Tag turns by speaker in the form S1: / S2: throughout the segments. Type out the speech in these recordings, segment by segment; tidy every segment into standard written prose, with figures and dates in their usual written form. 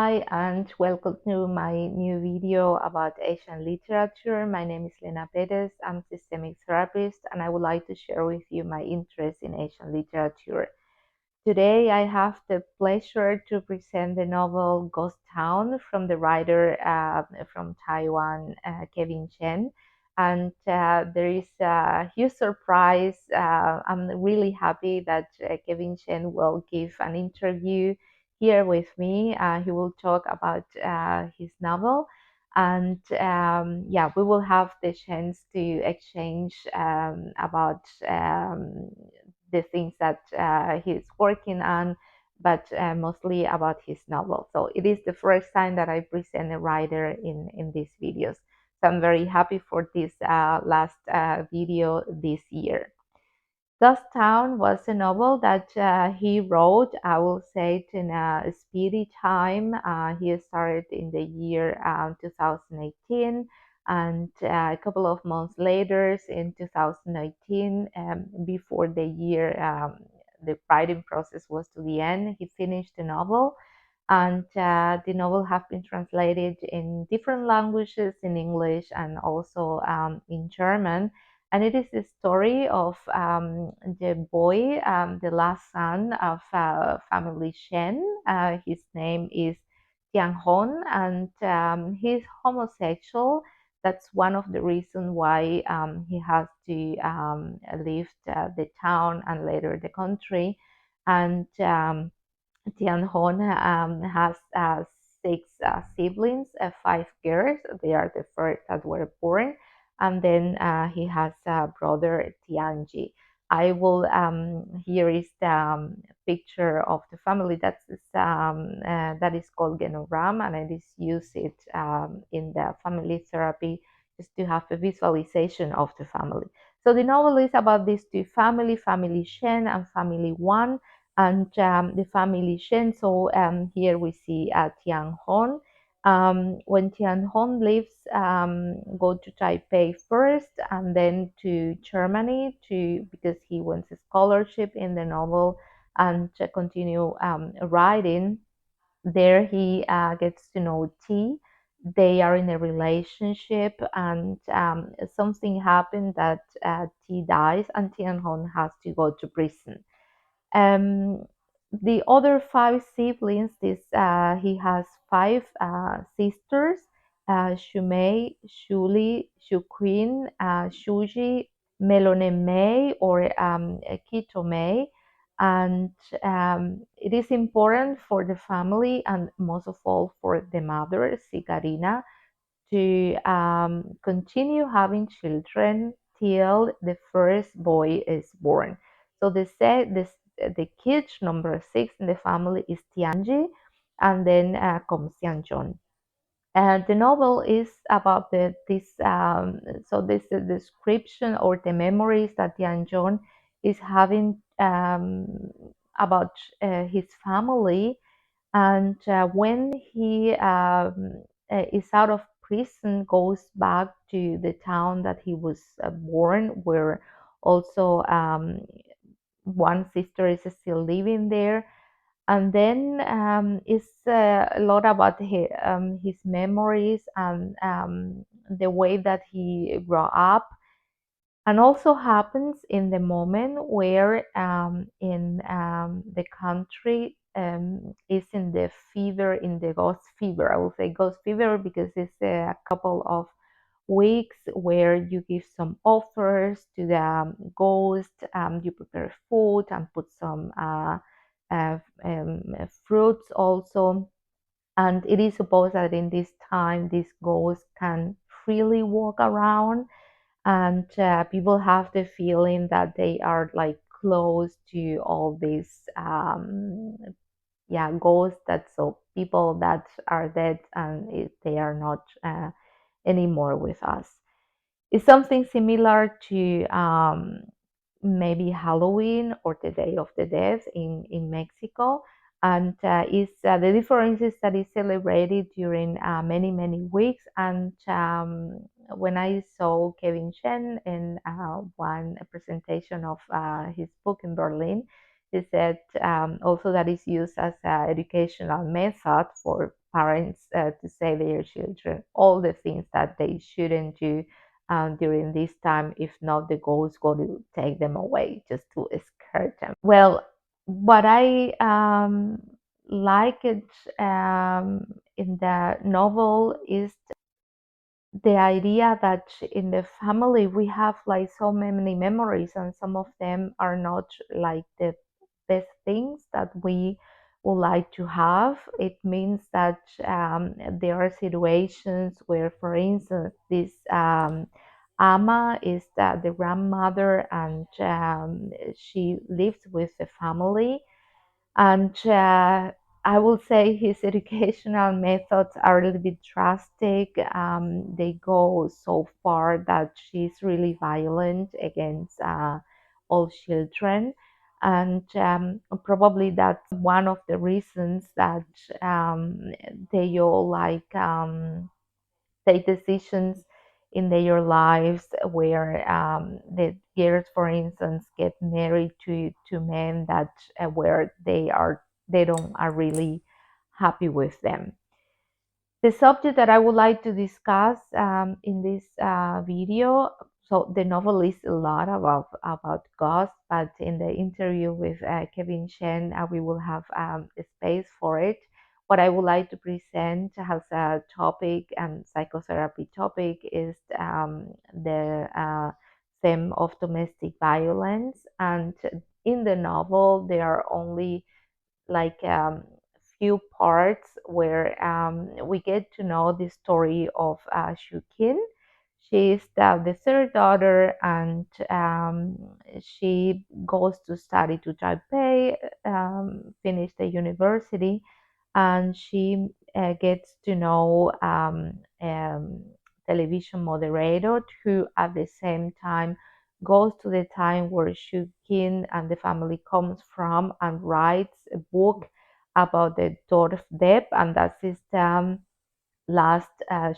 S1: Hi, and welcome to my new video about Asian literature. My name is Lena Perez. I'm a systemic therapist, and I would like to share with you my interest in Asian literature. Today, I have the pleasure to present the novel Ghost Town from the writer from Taiwan, Kevin Chen. And there is a huge surprise. I'm really happy that Kevin Chen will give an interview here with me. He will talk about his novel. And yeah, we will have the chance to exchange about the things that he's working on, but mostly about his novel. So it is the first time that I present a writer in these videos. So I'm very happy for this last video this year. Ghost Town was a novel that he wrote, I will say it in a speedy time. He started in the year 2018, and a couple of months later, in 2019, before the year, the writing process was to the end, he finished the novel. And the novel have been translated in different languages, in English and also in German, and it is the story of the boy, the last son of family Shen. His name is Tian Hon, and he's homosexual. That's one of the reasons why he has to leave the town and later the country. And Tianhong has six siblings, five girls. They are the first that were born. And then he has a brother, Tianji. I will, here is the picture of the family that is called genogram, and it is used in the family therapy just to have a visualization of the family. So the novel is about these two family Shen and family Wan, and the family Shen. So here we see Tian Hon. When Tian Hon leaves, go to Taipei first, and then to Germany because he wants a scholarship in the novel and to continue writing. There he gets to know T. They are in a relationship, and something happened that T dies, and Tian Hon has to go to prison. um, the other five siblings, he has five sisters: Shumei, Shuli, Shuquin, Shuji, Melone or Kito Mei. And it is important for the family, and most of all for the mother, Sigarina, to continue having children till the first boy is born. So the kid number six in the family is Tianji, and then comes Tianzhong. And the novel is about this the description or the memories that Tianzhong is having about his family. And when he is out of prison, goes back to the town that he was born, where also one sister is still living there. And then it's a lot about his memories and the way that he grew up, and also happens in the moment where in the country is in the fever, in the ghost fever. I will say ghost fever because it's a couple of weeks where you give some offers to the ghost. You prepare food and put some fruits also. And it is supposed that in this time, this ghost can freely walk around, and people have the feeling that they are like close to all these yeah, ghosts, that so people that are dead and they are not anymore with us. It's something similar to maybe Halloween or the Day of the Dead in Mexico. And the difference is that it's celebrated during many weeks. And when I saw Kevin Chen in one presentation of his book in Berlin, he said also that is used as an educational method for parents to say their children all the things that they shouldn't do during this time. If not, the ghost going to take them away just to scare them. Well, what I like it in the novel is the idea that in the family we have like so many memories, and some of them are not like the best things that we would like to have. It means that there are situations where, for instance, this Ama is the grandmother, and she lives with the family, and I will say his educational methods are a little bit drastic. They go so far that she's really violent against all children. And probably that's one of the reasons that they all like take decisions in their lives where the girls, for instance, get married to men that where they don't are really happy with them. The subject that I would like to discuss in this video. So the novel is a lot about ghosts, but in the interview with Kevin Chen, we will have a space for it. What I would like to present as a topic and psychotherapy topic is the theme of domestic violence. And in the novel, there are only like few parts where we get to know the story of Shukin. She is the third daughter, and she goes to study to Taipei, finish the university, and she gets to know television moderator who at the same time goes to the time where Shukin and the family comes from and writes a book about the Dwarf Depp, and that is the last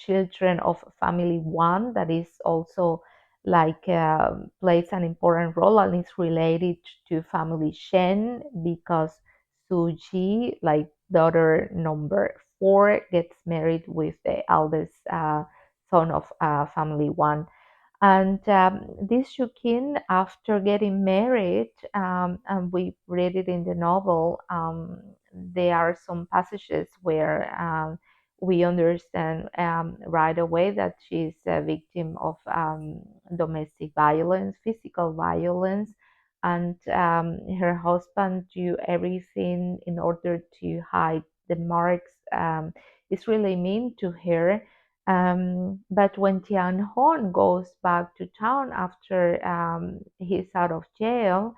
S1: children of family one that is also like plays an important role, and it's related to family Shen because Suji, like daughter number four, gets married with the eldest son of family one. And this Shukin, after getting married, and we read it in the novel, there are some passages where we understand right away that she's a victim of domestic violence, physical violence, and her husband do everything in order to hide the marks. It's really mean to her, but when Tian Hon goes back to town after he's out of jail,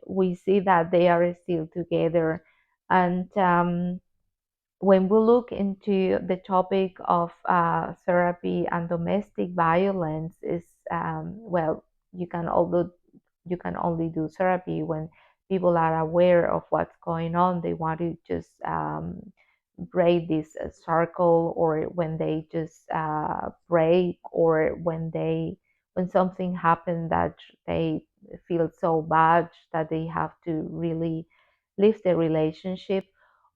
S1: we see that they are still together. And when we look into the topic of therapy and domestic violence, is well, you can although you can only do therapy when people are aware of what's going on. They want to just break this circle, or when they just break, or when something happened that they feel so bad that they have to really leave the relationship.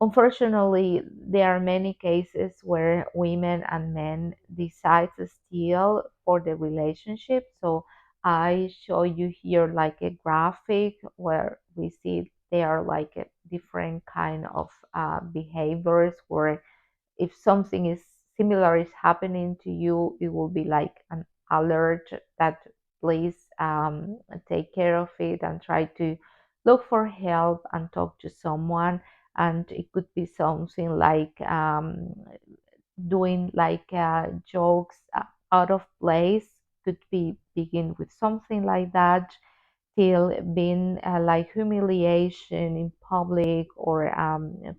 S1: Unfortunately, there are many cases where women and men decide to steal for the relationship. So I show you here like a graphic where we see there are like a different kind of behaviors where if something is similar is happening to you, it will be like an alert that please take care of it and try to look for help and talk to someone. And it could be something like doing like jokes out of place, could be begin with something like that, till being like humiliation in public or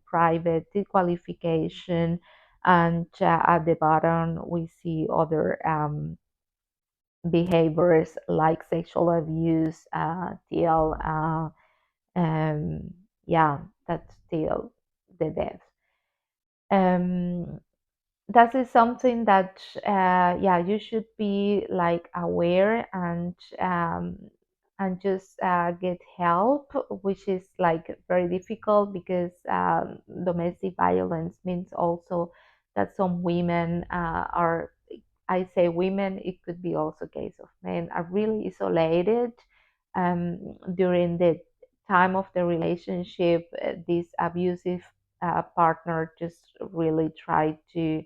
S1: private disqualification. And at the bottom, we see other behaviors like sexual abuse, till yeah, that's still the death. Um, that is something that yeah, you should be like aware, and just get help, which is like very difficult because domestic violence means also that some women are, I say women, it could be also case of men, are really isolated during the time of the relationship. This abusive partner just really try to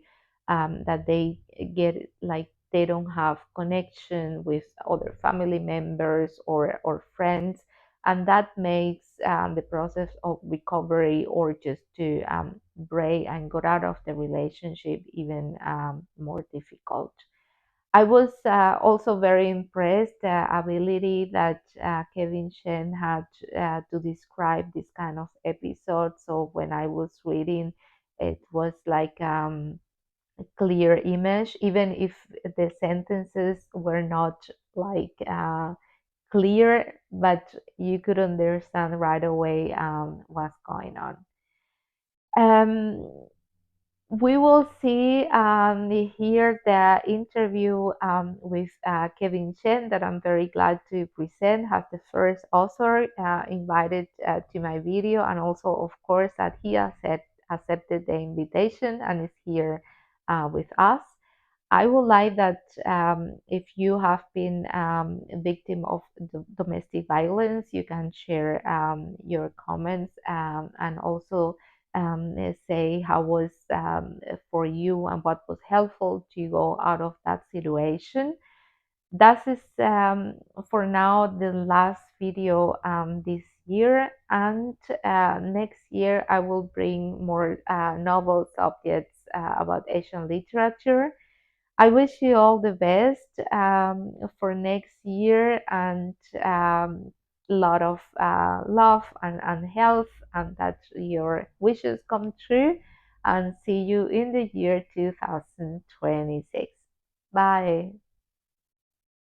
S1: that they get like they don't have connection with other family members or friends, and that makes the process of recovery or just to break and get out of the relationship even more difficult. I was also very impressed the ability that Kevin Chen had to describe this kind of episode. So when I was reading, it was like a clear image, even if the sentences were not like clear, but you could understand right away what's going on. Um, we will see here the interview with Kevin Chen that I'm very glad to present as the first author invited to my video, and also, of course, that he accepted the invitation and is here with us. I would like that if you have been a victim of domestic violence, you can share your comments and also say how was for you and what was helpful to go out of that situation. That is for now the last video this year, and next year I will bring more novel subjects about Asian literature. I wish you all the best for next year, and a lot of love and health, and that your wishes come true. And see you in the year 2026. Bye.